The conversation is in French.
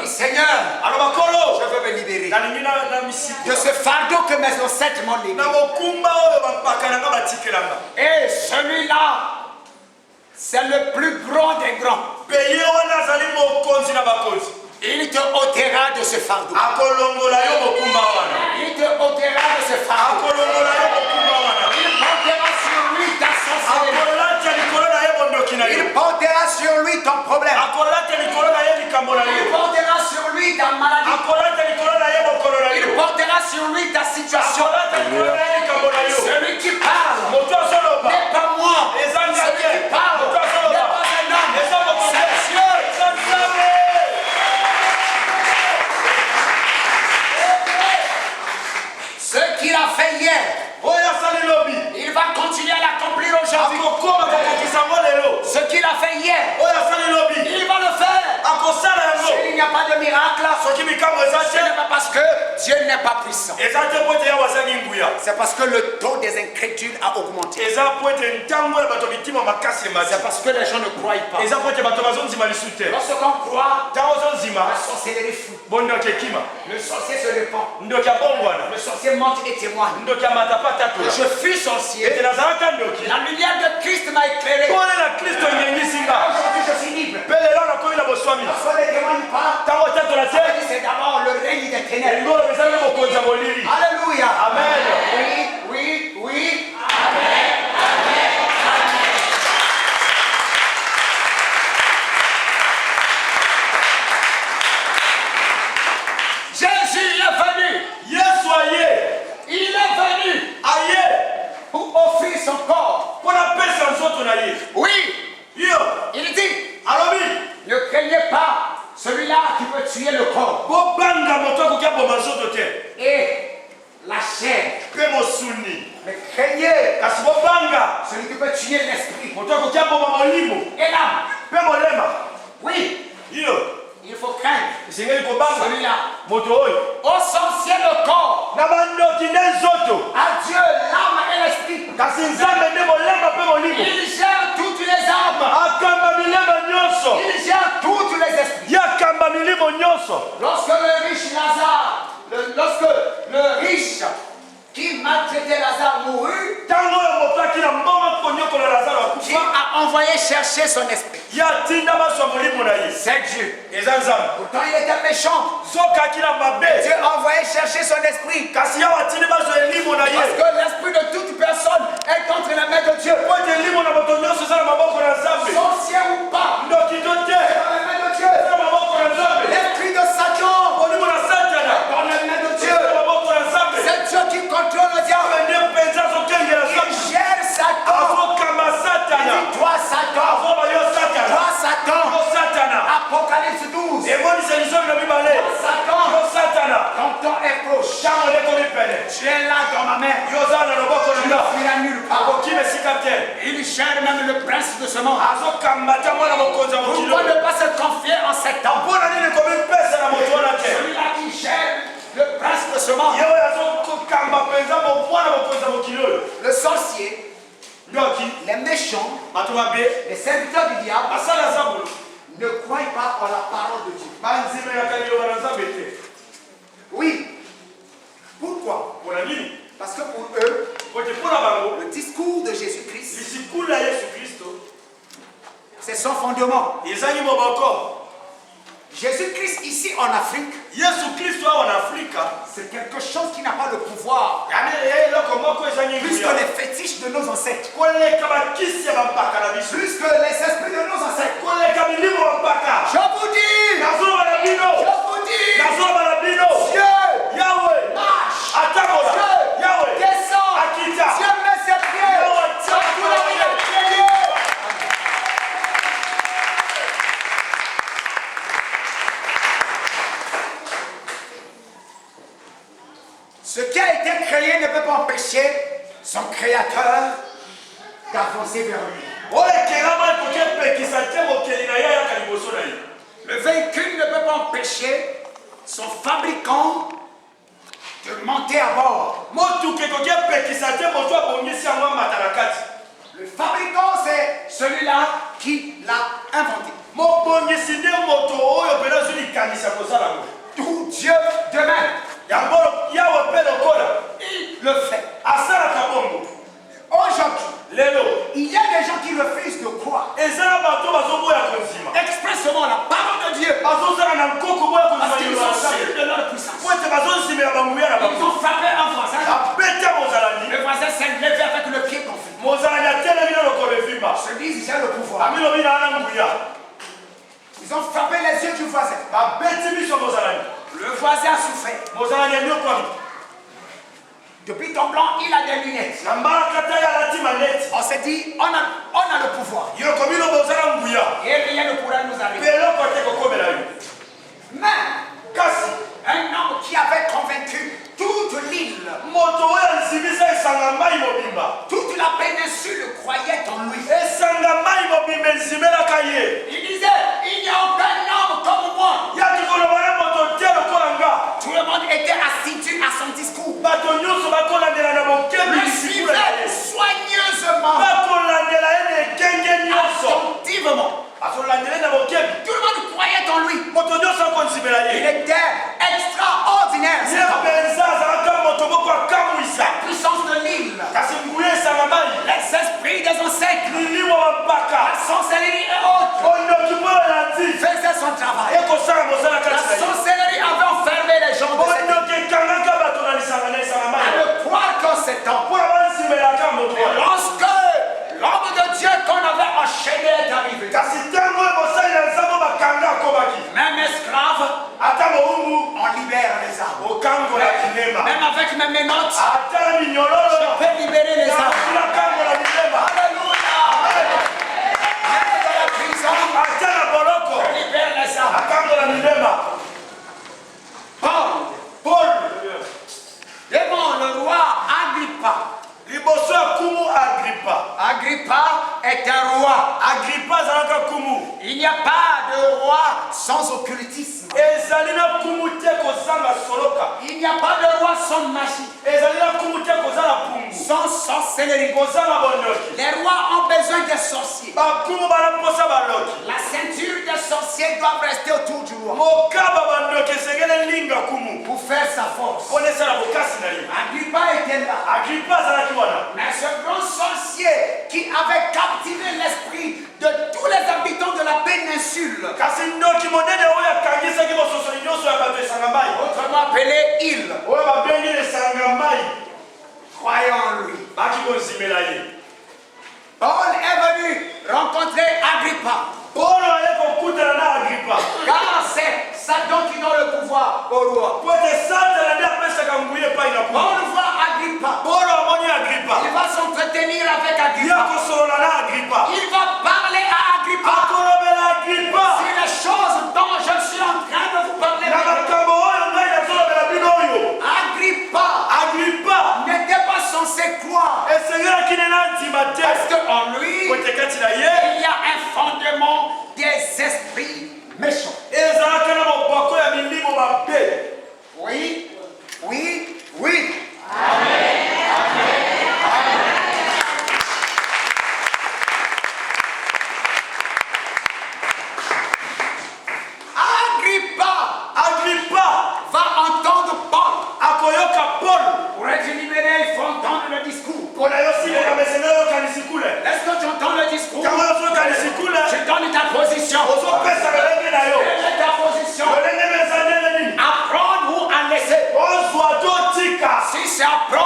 Seigneur, je veux me libérer de ce fardeau que mes ancêtres m'ont légué. Et celui-là, c'est le plus grand des grands. Il te ôtera de ce fardeau. Il te ôtera de ce fardeau. Il portera sur lui ta sorcellerie. Il portera sur lui ton problème. Il portera sur lui ta maladie. Il portera sur lui ta situation. Celui qui parle n'est pas moi. Celui qui parle n'est pas un homme. C'est Dieu. Ce qu'il a fait hier, il va continuer à l'accomplir aujourd'hui. Ce qu'il a fait hier, il va le faire. S'il n'y a pas de miracle, ce n'est pas parce que Dieu n'est pas puissant. C'est parce que le taux des incrédules a augmenté. C'est parce que les gens ne croient pas. Lorsqu'on croit, la sorcellerie fout. Le sorcier se répand. Le sorcier monte et témoigne. Je fus sorcier. La lumière de Christ m'a éclairé. Aujourd'hui je suis libre. Lorsqu'on ne témoigne pas, c'est d'abord le règne des ténèbres. Alléluia. Amen. Oui. Amen. Jésus est venu. Il est venu pour offrir son corps. Oui. Il dit, ne craignez pas celui-là qui peut tuer le corps et la chair. Mais craignez celui qui peut tuer l'esprit et l'âme. Oui. Il faut craindre celui-là. Au sorcier le corps, à Dieu l'âme et l'esprit. Il gère toutes les âmes. Il gère tous les esprits. Lorsque le riche qui maltraitait Lazare mourut, qui a envoyé chercher son esprit. C'est Dieu. Pourtant il était méchant. Dieu a envoyé chercher son esprit. Parce que l'esprit de toute personne est entre les mains de Dieu. Sorcier ou pas, est dans les mains de Dieu. L'esprit de Satan est dans les mains de Dieu. C'est Dieu qui contrôle le diable. Il gère Satan. Il dit toi Satan. Apocalypse 12. Satan, ton temps est proche. Tu es là dans ma main. Tu ne fuiras nulle part. Il gère même le prince de ce monde. Pourquoi ne pas se confier en cet homme? Celui-là qui gère le prince de ce monde. Le sorcier, les méchants, les serviteurs du diable ne croient pas en la parole de Dieu. Oui. Pourquoi? Parce que pour eux, le discours de Jésus-Christ, c'est son fondement. Jésus-Christ ici en Afrique, c'est quelque chose qui n'a pas le pouvoir. Plus que les fétiches de nos ancêtres. Plus que les esprits de nos ancêtres. Je vous dis, Dieu marche. Dieu descend. Dieu met ses pieds sur tous les pieds. Ce qui a été créé ne peut pas empêcher son créateur d'avancer vers lui. Le vaincu ne peut pas empêcher son fabricant de monter à bord. Le fabricant, c'est celui-là qui l'a inventé. Tout Dieu demain, il le fait. Aujourd'hui, il y a des gens qui refusent de croire expressement la parole de Dieu parce qu'ils sont sûrs de leur puissance. Ils ont frappé un voisin. Le voisin s'est levé avec le pied gonflé. Se disent, j'ai le pouvoir. Ils ont frappé les yeux du voisin. Le voisin a souffert. Depuis ton blanc, il a des lunettes. On s'est dit, on a le pouvoir. Et rien ne pourra nous arriver. Mais, un homme qui avait convaincu toute l'île, toute la péninsule croyait en lui. Il disait, il n'y a aucun homme comme moi. Tout le monde était assidu à son discours. Le suivait soigneusement, attentivement. Tout le monde croyait en lui. Il était extraordinaire. La puissance de l'île, les esprits des ancêtres, la sorcellerie et autres faisaient son travail. La sorcellerie avait enfermé les gens de cette île. À ne croire qu'en ces temps, lorsque l'homme de Dieu qu'on avait enchaîné est arrivé, même esclave, on libère les âmes. Même avec mes menottes, je peux libérer les âmes. Alléluia. Même dans la prison, je libère les âmes. Paul, devant le roi Agrippa. Agrippa est un roi. Il n'y a pas de roi sans occultisme. Il n'y a pas de roi sans magie, sans sorcellerie. Les rois ont besoin des sorciers. La ceinture des sorciers doit rester autour du roi pour faire sa force. Agrippa était là. Mais ce grand sorcier qui avait captivé l'esprit de tous les habitants de la péninsule, autrement appelé île, croyant en lui. Paul est venu rencontrer Agrippa. Car c'est Satan qui donne le pouvoir au roi. Paul voit Agrippa. Il va s'entretenir avec Agrippa. Il va parler à Agrippa. Si les choses dont je suis en train de vous parler, Agrippa n'était pas censé croire. Parce qu'en lui, il y a un fondement des esprits méchants. Oui, oui, oui. Amen. Agrippa va entendre Paul. Pour être libéré, il faut entendre le discours. Est-ce que tu entends le discours? Je donne ta position. Quelle est ta position? Apprendre ou à laisser? Si c'est apprendre,